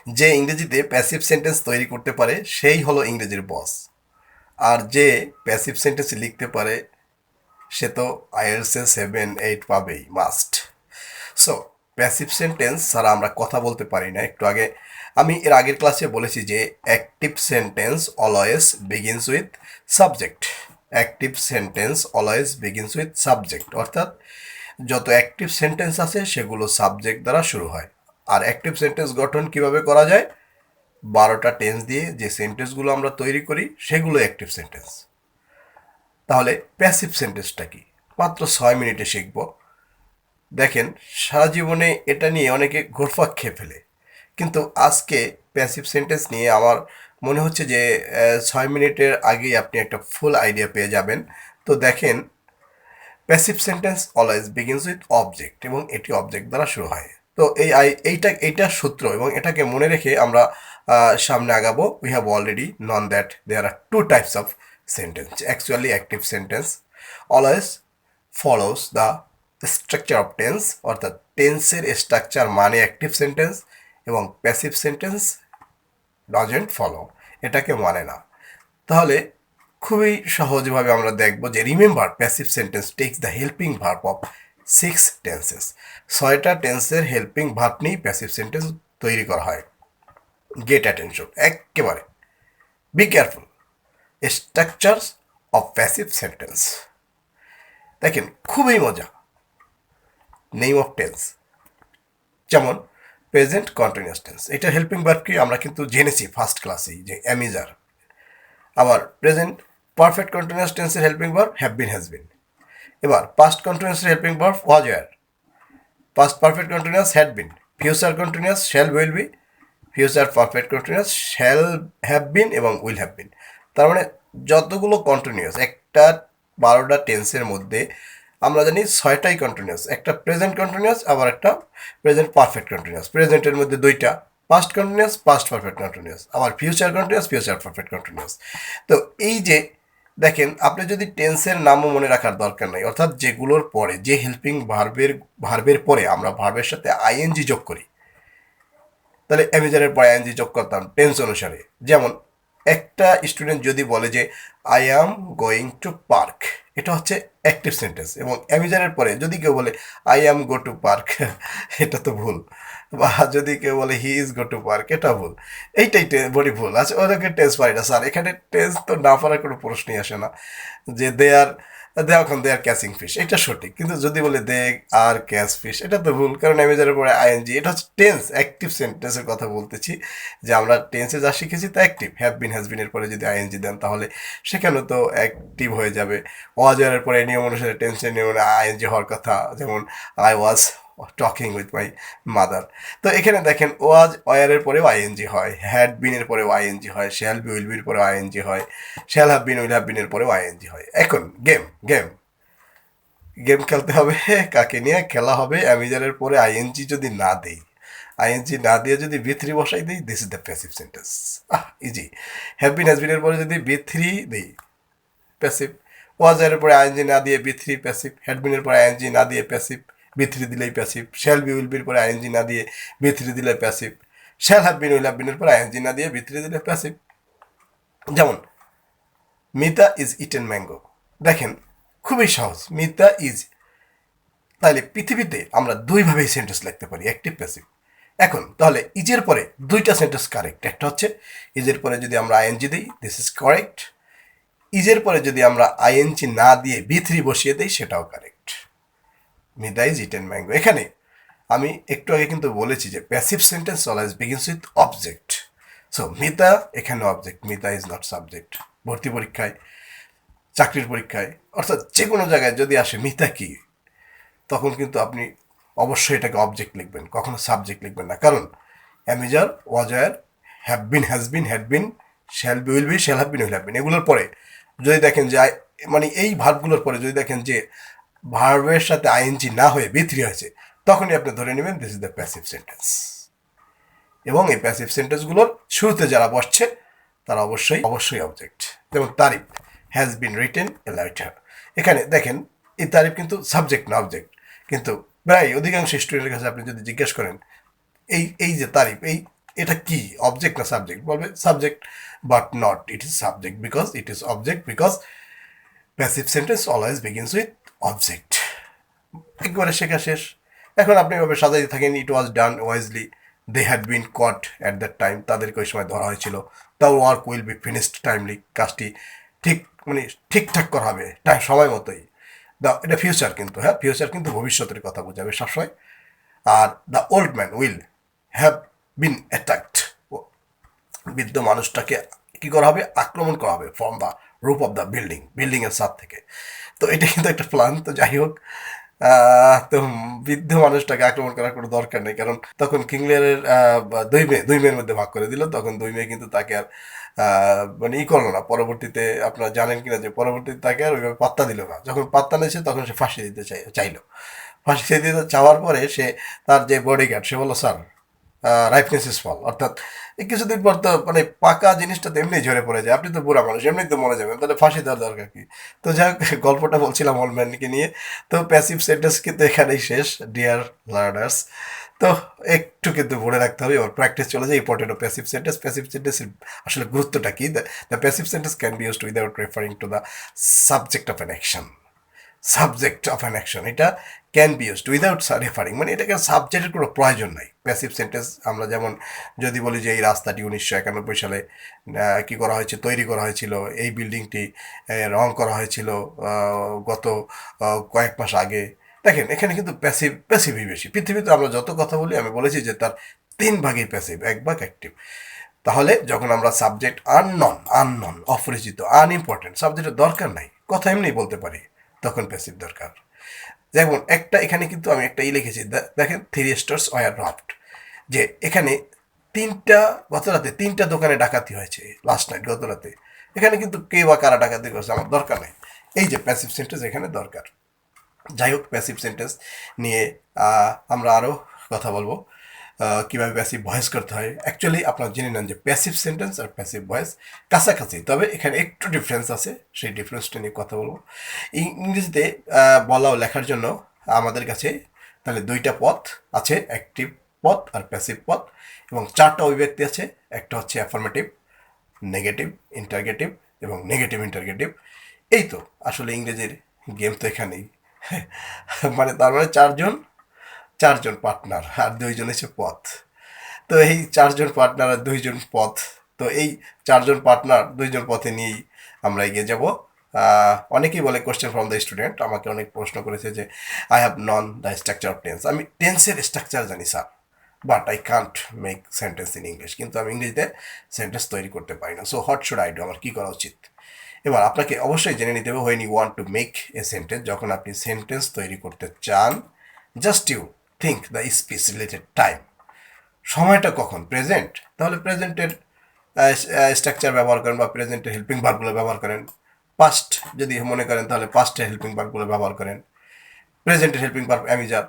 যে ইংরেজিতে passive sentence তৈরি করতে পারে সেই হলো ইংরেজির বস। আর যে প্যাসিভ সেন্টেন্স লিখতে পারে সে তো আইএলসে 7-8 পাবেই, মাস্ট। সো প্যাসিভ সেন্টেন্স ছাড়া আমরা কথা বলতে পারি না। একটু আগে আমি এর আগের ক্লাসে বলেছি যে active sentence always begins with subject. Active sentence always begins with subject, অর্থাৎ যত অ্যাক্টিভ সেন্টেন্স আছে সেগুলো সাবজেক্ট দ্বারা শুরু হয়। আর অ্যাক্টিভ সেন্টেন্স গঠন কিভাবে করা যায়? 12টা টেন্স দিয়ে যে সেন্টেন্সগুলো আমরা তৈরি করি সেগুলো অ্যাক্টিভ সেন্টেন্স। তাহলে প্যাসিভ সেন্টেন্সটা কি? মাত্র 6 মিনিটে শিখব। দেখেন, সারা জীবনে এটা নিয়ে অনেকে ঘুরপাক খেয়ে ফেলে, কিন্তু আজকে প্যাসিভ সেন্টেন্স নিয়ে আমার মনে হচ্ছে যে 6 মিনিটের আগেই আপনি একটা ফুল আইডিয়া পেয়ে যাবেন। তো দেখেন, passive sentence always begins with object এবং এটি অবজেক্ট দ্বারা শুরু হয়। তো এইটা সূত্র এবং এটাকে মনে রেখে আমরা সামনে আগাবো। We have already known that there are two types of sentence. Actually active sentence always follows the structure of tense, অর্থাৎ টেন্সের স্ট্রাকচার মানে অ্যাক্টিভ সেন্টেন্স, এবং প্যাসিভ সেন্টেন্স ডাজেন্ট ফলো, এটাকে মানে না। তাহলে খুবই সহজভাবে আমরা দেখব যে remember passive sentence takes the helping verb of 6 tenses. 6টা টেন্সের হেল্পিং ভার্ব নিয়েই প্যাসিভ সেন্টেন্স তৈরি করা হয়। গেট অ্যাটেনশন, একেবারে be careful. Structures of passive sentence দেখেন, খুবই মজা। নেম অফ টেন্স, যেমন প্রেজেন্ট কন্টিনিউয়াস টেন্স, এটা হেল্পিং ভার্ব কি আমরা কিন্তু জেনেছি ফার্স্ট ক্লাসেই যে অ্যামিজার। আবার প্রেজেন্ট পারফেক্ট কন্টিনিউয়াস টেন্সের helping verb have been, has been. এবার পাস্ট কন্টিনিউয়াসের helping verb was were. Past perfect continuous had been. Future continuous shall will be. Future perfect continuous shall have been এবং will have been. তার মানে যতগুলো continuous, একটা 12টা টেন্সের মধ্যে আমরা জানি 6টাই কন্টিনিউয়াস। একটা প্রেজেন্ট কন্টিনিউয়াস, আবার একটা প্রেজেন্ট পারফেক্ট কন্টিনিউয়াস। প্রেজেন্টের মধ্যে 2টা, past continuous, past perfect continuous, আবার future continuous, future perfect continuous. তো এই যে দেখেন, আপনি যদি টেন্সের নামও মনে রাখার দরকার নাই, অর্থাৎ যেগুলোর পরে যে হেল্পিং ভার্বের পরে আমরা ভার্বের সাথে আইএনজি যোগ করি, তাহলে অ্যামিজারের পরে আইএনজি যোগ করতাম টেন্স অনুসারে। যেমন একটা স্টুডেন্ট যদি বলে যে I am going to park, এটা হচ্ছে অ্যাক্টিভ সেন্টেন্স, এবং অ্যামিজারের পরে যদি কেউ বলে I am go to park, এটা তো ভুল। বা যদি কেউ বলে he is go to park, এটা ভুল। এইটাই বডি ভুল। আচ্ছা, ওদেরকে টেন্স পারি না স্যার, এখানে টেন্স তো না পারার কোনো প্রশ্নই আসে না। যে এখন দে আর ক্যাচিং ফিশ, এটা সঠিক, কিন্তু যদি বলে দে আর ক্যাচ ফিশ, এটা তো ভুল, কারণ অ্যামিজারের পরে আইএনজি। এটা হচ্ছে টেন্স, অ্যাক্টিভ সেন্টেন্সের কথা বলতেছি, যে আমরা টেন্সে যা শিখেছি তা অ্যাক্টিভ। হ্যাভ বিন, হ্যাজ বিনের পরে যদি আইএনজি দেন তাহলে সেখানে তো অ্যাক্টিভ হয়ে যাবে। ওয়াজের পরে নিয়ম অনুসারে টেন্সের নিয়ম আইএনজি হওয়ার কথা, যেমন I was talking with my mother. তো এখানে দেখেন, ওয়াজ ওয়ারের পরেও আইএনজি হয়, হ্যাড বিনের পরেও আইএনজি হয়, শ্যাল বি উইল বির পরেও আইএনজি হয়, shall have been will have বিনের পরেও আইএনজি হয়। এখন গেম গেম গেম খেলতে হবে। কাকে নিয়ে খেলা হবে? অ্যামিজারের পরে আইএনজি যদি না দেই, আইএনজি না দিয়ে যদি বি3 বসাই দিই, this is the passive sentence. Easy. Have been has বিনের পরে যদি বি3 দিই, প্যাসিভ। ওয়াজের পরে আইএনজি না দিয়ে বি3 প্যাসিভ। হ্যাড বিনের পরে আইএনজি না দিয়ে প্যাসিভ, বি3 দিলেই প্যাসিভ। শ্যাল বি উইল বির পরে আইএনজি না দিয়ে বি3 দিলে passive. Shall have been will have বিনের পরে আইএনজি না দিয়ে বি3 দিলে প্যাসিভ। যেমন মিতা ইজ ইটেন ম্যাঙ্গো, দেখেন খুবই সহজ, মিতা ইজ। তাহলে পৃথিবীতে আমরা দুইভাবেই সেন্টেন্স লিখতে পারি, অ্যাক্টিভ প্যাসিভ। এখন তাহলে ইজের পরে 2টা সেন্টেন্স কারেক্ট। একটা হচ্ছে ইজের পরে যদি আমরা আইএনজি দিই, দিস ইজ কারেক্ট। ইজের পরে যদি আমরা আইএনজি না দিয়ে বি3 বসিয়ে দিই, সেটাও correct. Mita is eaten mango. এখানে আমি একটু আগে কিন্তু বলেছি যে passive sentence always begins with object. So Mita এখানে object, Mita is not subject. ভর্তি পরীক্ষায়, চাকরির পরীক্ষায়, অর্থাৎ যে কোনো জায়গায় যদি আসে মিতা কি, তখন কিন্তু আপনি অবশ্যই এটাকে অবজেক্ট লিখবেন, কখনো সাবজেক্ট লিখবেন না। কারণ am is are, ওয়াজার, have been, has bin, had been, shall be will B, shall have been, will have been, এগুলোর পরে যদি দেখেন যে মানে এই ভার্বগুলোর পরে যদি দেখেন যে ভার্বের সাথে আইএনজি না হয়ে বি3 হয়েছে, তখনই আপনি ধরে নেবেন this is the passive sentence. এবং এই প্যাসিভ সেন্টেন্সগুলোর শুরুতে যারা বসছে তারা অবশ্যই অবশ্যই অবজেক্ট। যেমন Tarif, has been written a letter. এখানে দেখেন এই তারিফ কিন্তু সাবজেক্ট না অবজেক্ট, কিন্তু প্রায় অধিকাংশ স্টুডেন্টের কাছে আপনি যদি জিজ্ঞেস করেন এই এই যে তারিফ, এই এটা কি অবজেক্ট না সাবজেক্ট? বলবে subject, but not, it is subject because it is object, because passive sentence always begins with object. একবারে শেখা শেষ। এখন আপনি এভাবে সাজাইতে থাকেন, it was done wisely, they had been caught at that time, তাদেরকে ওই সময় ধরা হয়েছিল, the work will be finished timely, কাজটি ঠিক মানে ঠিকঠাক করা হবে টাইম সময় মতোই। এটা ফিউচার কিন্তু, হ্যাঁ ফিউচার কিন্তু ভবিষ্যতের কথা বোঝাবে সবসময়। Are the old man will have been attacked, বৃদ্ধ মানুষটাকে কি করা হবে, আক্রমণ করা হবে, from the roof of the building, বিল্ডিংয়ের ছাদ থেকে। তো এটা কিন্তু একটা প্ল্যান। তো যাই হোক, তো বৃদ্ধ মানুষটাকে আক্রমণ করার কোনো দরকার নেই, কারণ তখন কিংলেয়ারের দুই মেয়ের মধ্যে ভাগ করে দিল, তখন দুই মেয়ে কিন্তু তাকে আর মানে করলো না। পরবর্তীতে আপনারা জানেন কিনা যে পরবর্তীতে তাকে আর ওইভাবে পাত্তা দিল না, যখন পাত্তা নিয়েছে তখন সে ফাঁসি দিতে চাইলো। ফাঁসি দিতে চাওয়ার পরে সে, তার যে বডিগার্ড, সে বললো স্যার রাইপনেস ইজ ফল, অর্থাৎ এই কিছুদিন পর তো মানে পাকা জিনিসটা তো এমনি ঝরে পড়ে যায়, আপনি তো বুড়া মানুষ, এমনি তো মরে যাবেন, তাহলে ফাঁসি দেওয়ার দরকার কি? তো যাই হোক, গল্পটা বলছিলাম অলম্যানকে নিয়ে। তো প্যাসিভ সেন্টেন্স কিন্তু এখানেই শেষ ডিয়ার লার্নার্স। তো একটু কিন্তু মনে রাখতে হবে, এবার প্র্যাকটিস চলে যায় important of passive sentence. Passive সেন্টেন্সের আসলে গুরুত্বটা কি? The passive sentence can be used without referring to the subject of an action. Subject of an action, এটা can be used without referring, মানে এটাকে সাবজেক্টের কোনো প্রয়োজন নাই। প্যাসিভ সেন্টেন্স আমরা যেমন যদি বলি যে এই রাস্তাটি 1991 সালে কী করা হয়েছে, তৈরি করা হয়েছিল, এই বিল্ডিংটি রং করা হয়েছিল গত কয়েক মাস আগে। দেখেন এখানে কিন্তু প্যাসিভই বেশি। পৃথিবীতে আমরা যত কথা বলি, আমি বলেছি যে তার 3 ভাগই প্যাসিভ, 1 ভাগ অ্যাক্টিভ। তাহলে যখন আমরা সাবজেক্ট আননন অপরিচিত, আনইম্পর্টেন্ট, সাবজেক্টের দরকার নাই, কথা এমনি বলতে পারি, তখন প্যাসিভ দরকার। যেমন একটা এখানে কিন্তু আমি একটা লিখেছি, দেখেন 3 স্টার্স ওয়ার রবড, যে এখানে গত রাতে 3টা দোকানে ডাকাতি হয়েছে, লাস্ট নাইট, গত রাতে। এখানে কিন্তু কে বা কারা ডাকাতি করছে আমার দরকার নেই, এই যে প্যাসিভ সেন্টেন্স এখানে দরকার। যাই হোক, প্যাসিভ সেন্টেন্স নিয়ে আমরা আরও কথা বলবো, কীভাবে প্যাসিভ ভয়েস করতে হয়। অ্যাকচুয়ালি আপনারা জেনে নেন যে প্যাসিভ সেন্টেন্স আর প্যাসিভ ভয়েস কাছাকাছি, তবে এখানে একটু ডিফারেন্স আছে, সেই ডিফারেন্সটা নিয়ে কথা বলবো। ইংরেজিতে বলা ও লেখার জন্য আমাদের কাছে তাহলে 2টা পথ আছে, অ্যাক্টিভ পথ আর প্যাসিভ পথ, এবং 4টা অভিব্যক্তি আছে। একটা হচ্ছে অ্যাফার্মেটিভ, নেগেটিভ, ইন্টারগেটিভ এবং নেগেটিভ ইন্টারগেটিভ। এই তো আসলে ইংরেজির গেম তো এখানেই। মানে তার মানে চারজন পার্টনার আর 2জন হচ্ছে পথ। তো এই 4জন পার্টনার আর 2জন পথ, তো এই 4জন পার্টনার 2জন পথে নিয়েই আমরা এগিয়ে যাব। অনেকেই বলে কোশ্চেন ফ্রম দ্য স্টুডেন্ট, আমাকে অনেক প্রশ্ন করেছে যে I have known the structure of tense, আমি টেন্সের স্ট্রাকচার জানি sir, but I can't make sentence in English, কিন্তু আমি ইংরেজিতে সেন্টেন্স তৈরি করতে পারি না। So what should I do, আমার কী করা উচিত? এবার আপনাকে অবশ্যই জেনে নিতে হবে, when you want to make a sentence, যখন আপনি সেন্টেন্স তৈরি করতে চান, just you think the speech related time, সময়টা কখন, প্রেজেন্ট, তাহলে প্রেজেন্টের স্ট্রাকচার ব্যবহার করেন বা প্রেজেন্টের হেল্পিং ভার্বগুলো ব্যবহার করেন। পাস্ট যদি মনে করেন তাহলে পাস্টের হেল্পিং ভার্বগুলো ব্যবহার করেন। প্রেজেন্টের হেল্পিং ভার্ব অ্যামিজার।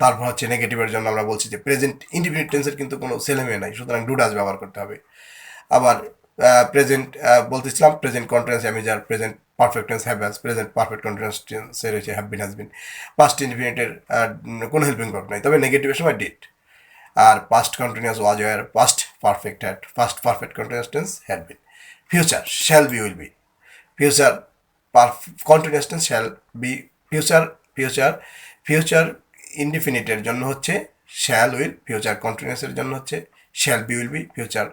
তারপর হচ্ছে নেগেটিভের জন্য আমরা বলছি যে প্রেজেন্ট ইনডিফিনিট টেন্সের কিন্তু কোনো ছেলেমেয়ে নাই, সুতরাং ডু ডাজ ব্যবহার করতে হবে। আবার প্রেজেন্ট বলতেছিলাম present continuous am is are, present perfect tense have has, present perfect continuous টেন্সের হচ্ছে have been has been. Past ইনডিফিনিটের কোনো হেল্পিং ভার্ব নাই, তবে নেগেটিভের সময় ডিড। আর past continuous was were, past perfect had, past perfect continuous tense had been. Future shall be will be, future continuous tense shall be, future ইনডিফিনিটের জন্য হচ্ছে শ্যাল উইল, ফিউচার কন্টিনিউয়াসের জন্য হচ্ছে shall be will be, future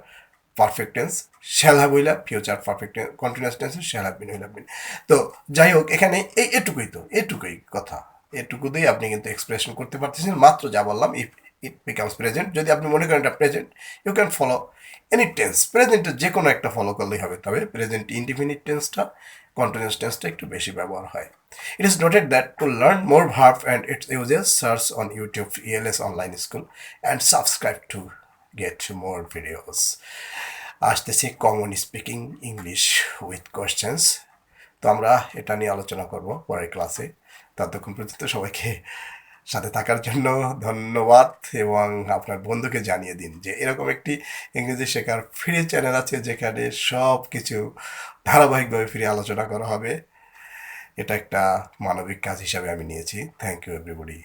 perfect tense shall have will have, future perfect continuous tense shall have been will have been. তো যাই হোক, এখানে এটুকুই কথা, এটুকুতেই আপনি কিন্তু এক্সপ্রেশন করতে পারতেছেন, মাত্র যা বললাম। ইফ ইট বিকামস প্রেজেন্ট, যদি আপনি মনে করেন এটা present, you can follow any tense, প্রেজেন্টের যে কোনো একটা ফলো করলেই হবে, তবে প্রেজেন্ট ইনডিফিনিট টেন্সটা, কন্টিনিউয়াস টেন্সটা একটু বেশি ব্যবহার হয়। It is noted that to learn more verb and its uses, search on YouTube ELS Online School and subscribe to get more videos. আসতেছি common speaking English with questions. তো আমরা এটা নিয়ে আলোচনা করব পরের ক্লাসে। ততক্ষণ পর্যন্ত সবাইকে সাথে থাকার জন্য ধন্যবাদ, এবং আপনার বন্ধুকে জানিয়ে দিন যে এরকম একটি ইংরেজি শেখার ফ্রি চ্যানেল আছে, যেখানে সব কিছু ধারাবাহিকভাবে ফ্রি আলোচনা করা হবে। এটা একটা মানবিক কাজ হিসাবে আমি নিয়েছি। Thank you everybody.